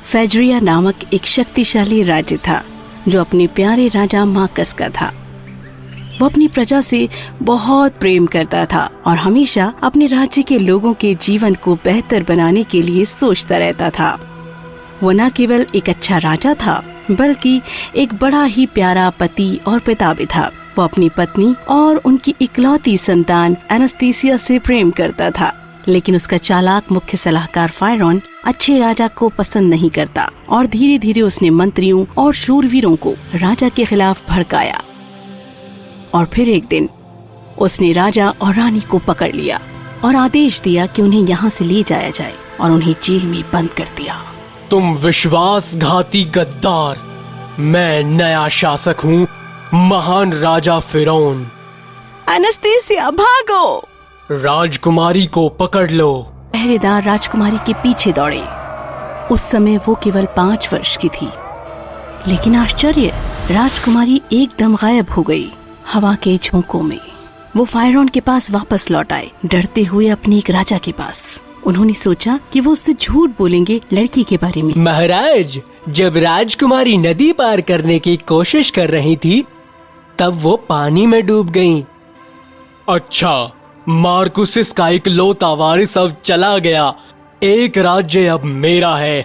फेजरिया नामक एक शक्तिशाली राज्य था जो अपने प्यारे राजा मार्कस का था। वो अपनी प्रजा से बहुत प्रेम करता था और हमेशा अपने राज्य के लोगों के जीवन को बेहतर बनाने के लिए सोचता रहता था। वो न केवल एक अच्छा राजा था बल्कि एक बड़ा ही प्यारा पति और पिता भी था। वो अपनी पत्नी और उनकी इकलौती संतान एनास्थीसिया से प्रेम करता था, लेकिन उसका चालाक मुख्य सलाहकार फायरॉन अच्छे राजा को पसंद नहीं करता और धीरे धीरे उसने मंत्रियों और शूरवीरों को राजा के खिलाफ भड़काया। और फिर एक दिन उसने राजा और रानी को पकड़ लिया और आदेश दिया कि उन्हें यहाँ से ले जाया जाए और उन्हें जेल में बंद कर दिया। तुम विश्वासघाती गद्दार! मैं नया शासक हूँ, महान राजा फिरौन। एनास्थीसिया भागो! राजकुमारी को पकड़ लो। पहरेदार राजकुमारी के पीछे दौड़े। उस समय वो केवल 5 वर्ष की थी, लेकिन आश्चर्य, राजकुमारी एकदम गायब हो गई हवा के झोंकों में। वो फायरॉन के पास वापस लौट आए, डरते हुए अपने एक राजा के पास। उन्होंने सोचा कि वो उससे झूठ बोलेंगे लड़की के बारे में। महाराज, जब राजकुमारी नदी पार करने की कोशिश कर रही थी तब वो पानी में डूब गईं। अच्छा, मार्कुसिस का इकलौता वारिस अब चला गया। एक राज्य अब मेरा है।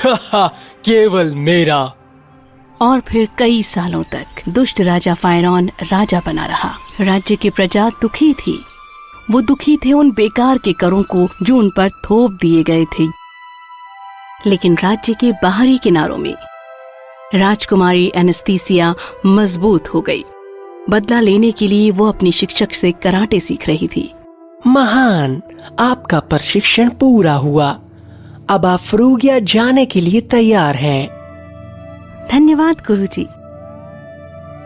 केवल मेरा। और फिर कई सालों तक दुष्ट राजा फायरॉन राजा बना रहा। राज्य की प्रजा दुखी थी। वो दुखी थे उन बेकार के करों को जो उन पर थोप दिए गए थे। लेकिन राज्य के बाहरी किनारों में राजकुमारी एनास्थीसिया मजबूत हो गई। बदला लेने के लिए वो अपनी शिक्षक से कराटे सीख रही थी। महान, आपका प्रशिक्षण पूरा हुआ। अब आप फ्रूगिया जाने के लिए तैयार हैं। धन्यवाद गुरुजी।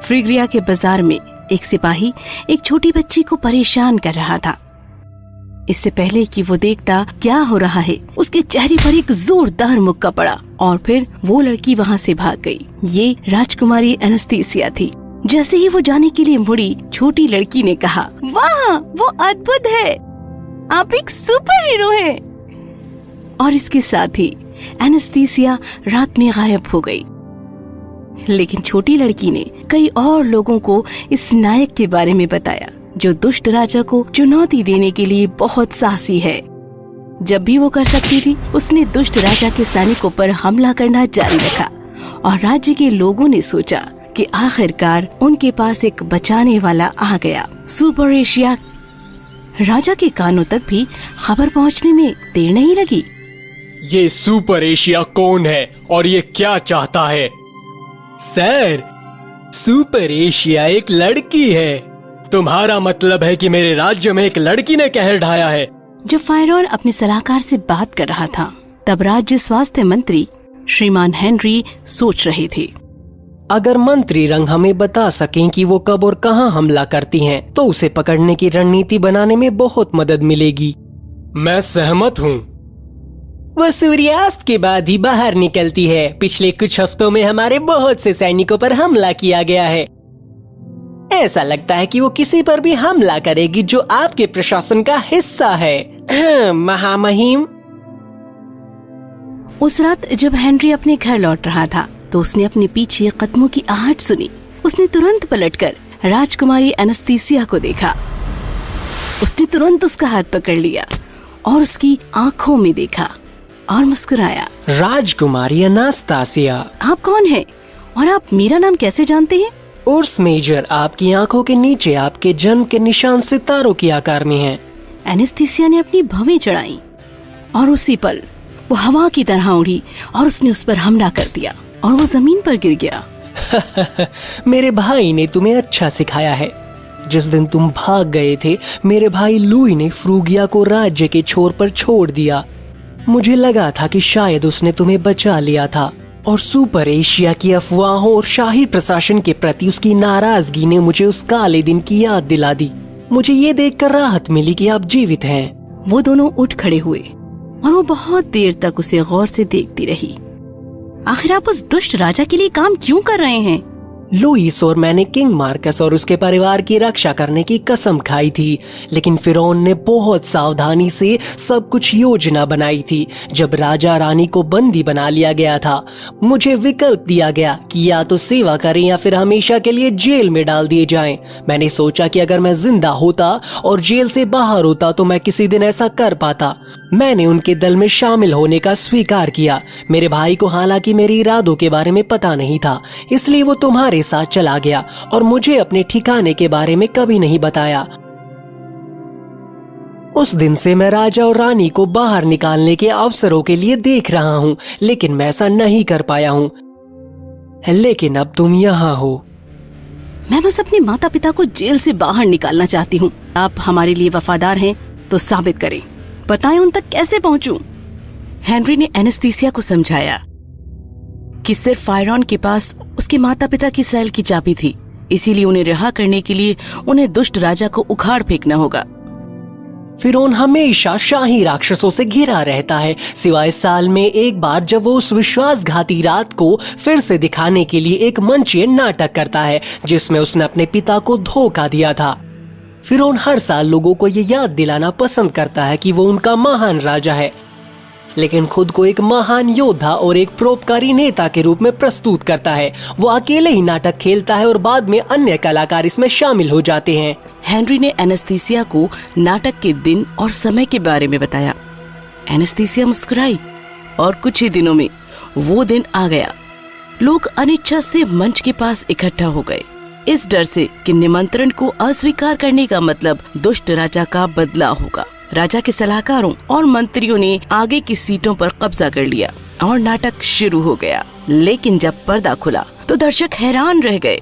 फ्रूगिया के बाजार में एक सिपाही एक छोटी बच्ची को परेशान कर रहा था। इससे पहले कि वो देखता क्या हो रहा है, उसके चेहरे पर एक जोरदार मुक्का पड़ा और फिर वो लड़की वहाँ से भाग गई। ये राजकुमारी एनास्थीसिया थी। जैसे ही वो जाने के लिए मुड़ी, छोटी लड़की ने कहा, वाह, वो अद्भुत है, आप एक सुपर हीरो हैं। और इसके साथ ही एनास्थीसिया रात में गायब हो गई। लेकिन छोटी लड़की ने कई और लोगों को इस नायक के बारे में बताया जो दुष्ट राजा को चुनौती देने के लिए बहुत साहसी है। जब भी वो कर सकती थी, उसने दुष्ट राजा के सैनिकों पर हमला करना जारी रखा और राज्य के लोगों ने सोचा कि आखिरकार उनके पास एक बचाने वाला आ गया। सुपर एशिया राजा के कानों तक भी खबर पहुंचने में देर नहीं लगी। ये सुपर एशिया कौन है और ये क्या चाहता है? सर, सुपर एशिया एक लड़की है। तुम्हारा मतलब है कि मेरे राज्य में एक लड़की ने कहर ढाया है? जब फायरॉन अपने सलाहकार से बात कर रहा था, तब राज्य स्वास्थ्य मंत्री श्रीमान हेनरी सोच रहे थे। अगर मंत्री रंग हमें बता सकें कि वो कब और कहां हमला करती हैं, तो उसे पकड़ने की रणनीति बनाने में बहुत मदद मिलेगी। मैं सहमत हूँ। वो सूर्यास्त के बाद ही बाहर निकलती है। पिछले कुछ हफ्तों में हमारे बहुत से सैनिकों पर हमला किया गया है। ऐसा लगता है कि वो किसी पर भी हमला करेगी जो आपके प्रशासन का हिस्सा है। महामहिम। उस रात जब हेनरी अपने घर लौट रहा था, तो उसने अपने पीछे कदमों की आहट सुनी। उसने तुरंत पलटकर राजकुमारी एनास्थीसिया को देखा। उसने तुरंत उसका हाथ पकड़ लिया और उसकी आंखों में देखा और मुस्कुराया। राजकुमारी एनास्थीसिया, आप कौन हैं और आप मेरा नाम कैसे जानते हैं? उर्स मेजर आपकी आंखों के नीचे आपके जन्म के निशान सितारों के आकार में हैं। एनास्थीसिया ने अपनी भवें चढ़ाई और उसी पल वो हवा की तरह उड़ी और उसने उस पर हमला कर दिया और वो जमीन पर गिर गया। मेरे भाई ने तुम्हें अच्छा सिखाया है। जिस दिन तुम भाग गए थे, मेरे भाई लुई ने फ्रूगिया को राज्य के छोर पर छोड़ दिया। मुझे लगा था कि शायद उसने तुम्हें बचा लिया था, और सुपर एशिया की अफवाहों और शाही प्रशासन के प्रति उसकी नाराजगी ने मुझे उस काले दिन की याद दिला दी। मुझे ये देखकर राहत मिली कि आप जीवित हैं। वो दोनों उठ खड़े हुए और वो बहुत देर तक उसे गौर से देखती रही। आखिर आप उस दुष्ट राजा के लिए काम क्यों कर रहे हैं? लुईस और मैंने किंग मार्कस और उसके परिवार की रक्षा करने की कसम खाई थी, लेकिन फिरौन ने बहुत सावधानी से सब कुछ योजना बनाई थी। जब राजा रानी को बंदी बना लिया गया था, मुझे विकल्प दिया गया कि या तो सेवा करें या फिर हमेशा के लिए जेल में डाल दिए जाएं। मैंने सोचा कि अगर मैं जिंदा होता और जेल से बाहर होता तो मैं किसी दिन ऐसा कर पाता। मैंने उनके दल में शामिल होने का स्वीकार किया। मेरे भाई को हालांकि मेरे इरादों के बारे में पता नहीं था, इसलिए वो तुम्हारे साथ चला गया और मुझे अपने ठिकाने के बारे में कभी नहीं बताया। उस दिन से मैं राजा और रानी को बाहर निकालने के अवसरों के लिए देख रहा हूँ, लेकिन मैं ऐसा नहीं कर पाया हूँ। लेकिन अब तुम यहाँ हो। मैं बस अपने माता पिता को जेल से बाहर निकालना चाहती हूँ। आप हमारे लिए वफादार हैं तो साबित करें, बताएं उन तक कैसे पहुँचूं? हेनरी ने एनेस्थीसिया को समझाया कि सिर्फ फायरॉन के पास उसके माता पिता की सेल की चाबी थी, इसीलिए उन्हें रिहा करने के लिए उन्हें दुष्ट राजा को उखाड़ फेंकना होगा। फिरौन हमेशा शाही राक्षसों से घिरा रहता है, सिवाय साल में एक बार जब वो उस विश्वासघाती रात को फिर से दिखाने के लिए एक मंचीय नाटक करता है जिसमें उसने अपने पिता को धोखा दिया था। फिरौन हर साल लोगों को ये याद दिलाना पसंद करता है कि वो उनका महान राजा है, लेकिन खुद को एक महान योद्धा और एक परोपकारी नेता के रूप में प्रस्तुत करता है। वो अकेले ही नाटक खेलता है और बाद में अन्य कलाकार इसमें शामिल हो जाते हैं। हेनरी ने एनेस्थीसिया को नाटक के दिन और समय के बारे में बताया। एनेस्थीसिया मुस्कुराई और कुछ ही दिनों में वो दिन आ गया। लोग अनिच्छा से मंच के पास इकट्ठा हो गए, इस डर से कि निमंत्रण को अस्वीकार करने का मतलब दुष्ट राजा का बदला होगा। राजा के सलाहकारों और मंत्रियों ने आगे की सीटों पर कब्जा कर लिया और नाटक शुरू हो गया। लेकिन जब पर्दा खुला तो दर्शक हैरान रह गए।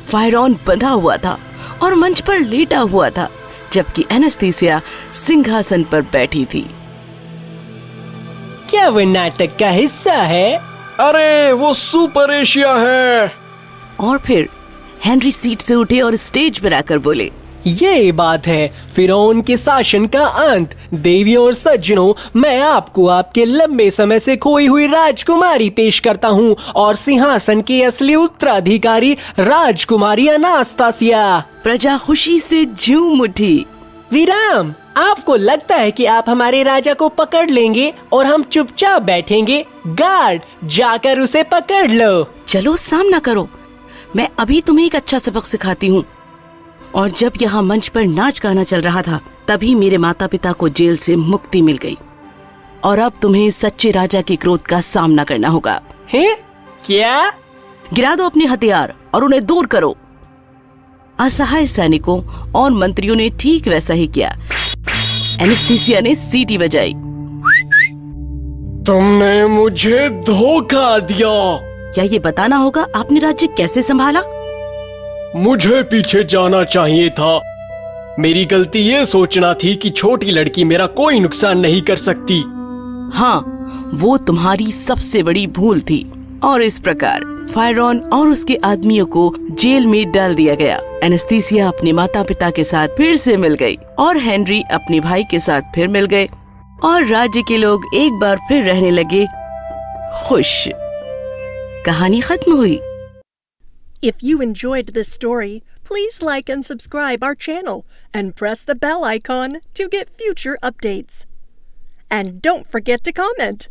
फायरॉन बंधा हुआ था और मंच पर लेटा हुआ था, जबकि एनेस्थीसिया सिंहासन पर बैठी थी। क्या वो नाटक का हिस्सा है? अरे वो सुपर एशिया है। और फिर हेनरी सीट से उठे और स्टेज पर आकर बोले, ये बात है फिरौन के शासन का अंत। देवियों और सज्जनों, मैं आपको आपके लंबे समय से खोई हुई राजकुमारी पेश करता हूँ और सिंहासन की असली उत्तराधिकारी राजकुमारी अनास्तासिया। प्रजा खुशी से झूम उठी। विराम, आपको लगता है कि आप हमारे राजा को पकड़ लेंगे और हम चुपचाप बैठेंगे? गार्ड, जाकर उसे पकड़ लो। चलो सामना करो, मैं अभी तुम्हें एक अच्छा सबक सिखाती हूँ। और जब यहाँ मंच पर नाच गाना चल रहा था, तभी मेरे माता पिता को जेल से मुक्ति मिल गई और अब तुम्हें सच्चे राजा के क्रोध का सामना करना होगा। हैं? क्या? गिरा दो अपने हथियार और उन्हें दूर करो। असहाय सैनिकों और मंत्रियों ने ठीक वैसा ही किया। एनेस्थीसिया ने सीटी बजाई। तुमने मुझे धोखा दिया। क्या ये बताना होगा आपने राज्य कैसे संभाला? मुझे पीछे जाना चाहिए था। मेरी गलती ये सोचना थी कि छोटी लड़की मेरा कोई नुकसान नहीं कर सकती। हाँ, वो तुम्हारी सबसे बड़ी भूल थी। और इस प्रकार फायरॉन और उसके आदमियों को जेल में डाल दिया गया। एनेस्थीसिया अपने माता पिता के साथ फिर से मिल गई और हेनरी अपने भाई के साथ फिर मिल गए और राज्य के लोग एक बार फिर रहने लगे खुश। कहानी खत्म हुई। If you enjoyed this story, please like and subscribe our channel and press the bell icon to get future updates. And don't forget to comment.